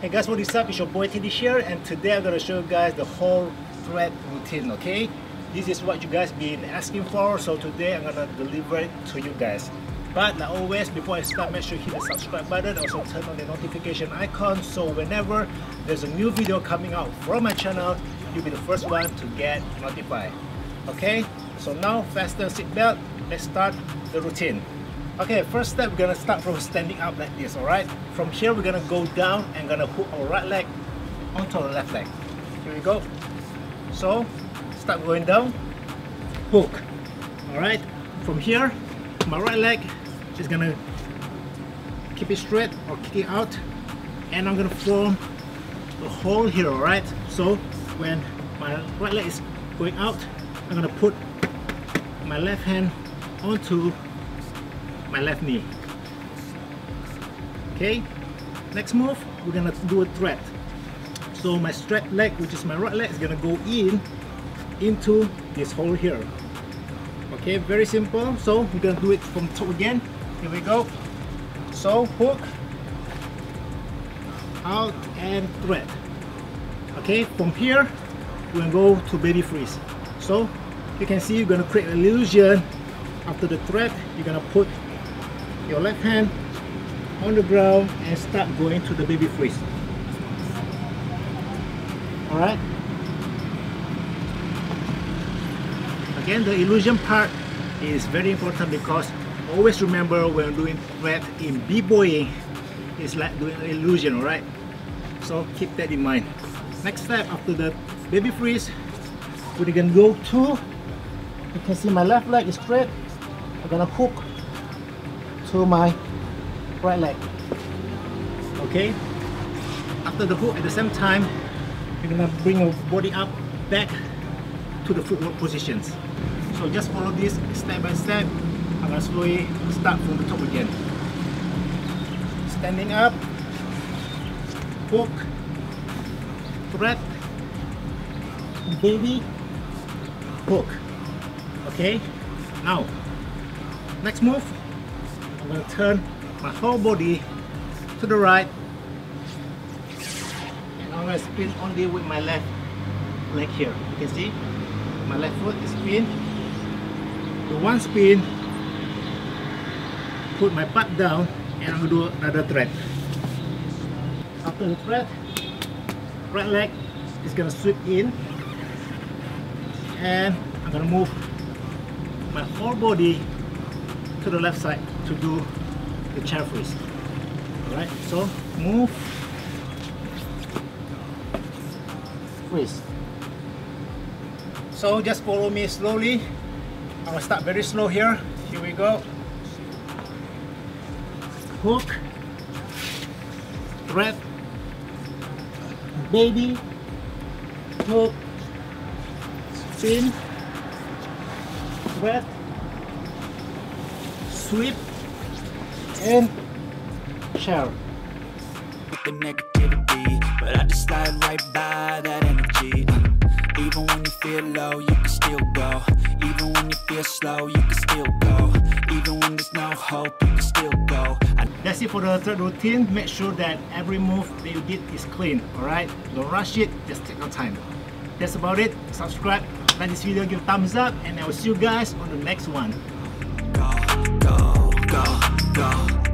Hey guys, what is up? It's your boy TD here, and today I'm going to show you guys the whole thread routine, okay? This is what you guys been asking for, so today I'm going to deliver it to you guys. But like always, before I start, make sure you hit the subscribe button, also turn on the notification icon, so whenever there's a new video coming out from my channel, you'll be the first one to get notified. Okay, so now fasten seatbelt, let's start the routine. Okay, first step, we're gonna start from standing up like this, alright? From here, we're gonna go down and gonna hook our right leg onto our left leg. Here we go. So, start going down, hook. Alright, from here, my right leg is gonna keep it straight or kick it out, and I'm gonna form a hole here, alright? So, when my right leg is going out, I'm gonna put my left hand onto my left knee. Okay, next move, we're gonna do a thread. So my straight leg, which is my right leg, is gonna go into this hole here. Okay, very simple. So we're gonna do it from the top again. Here we go. So hook, out and thread. Okay, from here we're gonna go to baby freeze. So you can see you're gonna create an illusion. After the thread, you're gonna put your left hand on the ground and start going to the baby freeze. Alright. Again, the illusion part is very important because always remember when doing thread in b-boying, it's like doing an illusion, alright? So keep that in mind. Next step, after the baby freeze, we're gonna go to, you can see my left leg is straight. I'm gonna hook to my right leg. Okay, after the hook, at the same time you're gonna bring your body up back to the footwork positions. So just follow this step by step. I'm gonna slowly start from the top again. Standing up, hook, thread, baby, hook. Okay, now next move, I'm going to turn my whole body to the right, and I'm going to spin only with my left leg here. You can see my left foot is spin. The one spin, put my butt down, and I'm going to do another thread. After the thread, right leg is going to sweep in, and I'm going to move my whole body to the left side to do the chair freeze. Alright, so move, freeze. So just follow me slowly. I'm gonna start very slow here. Here we go. Hook, thread, baby, hook, spin, thread, sweep, and shower. With the negativity, but I just slide right by that energy. Even when you feel low, you can still go. Even when you feel slow, you can still go. Even when there's no hope, you can still go. That's it for the third routine. Make sure that every move that you did is clean. Alright, don't rush it, just take your time. That's about it. Subscribe, like this video, give a thumbs up, and I will see you guys on the next one. Go, go, go, go.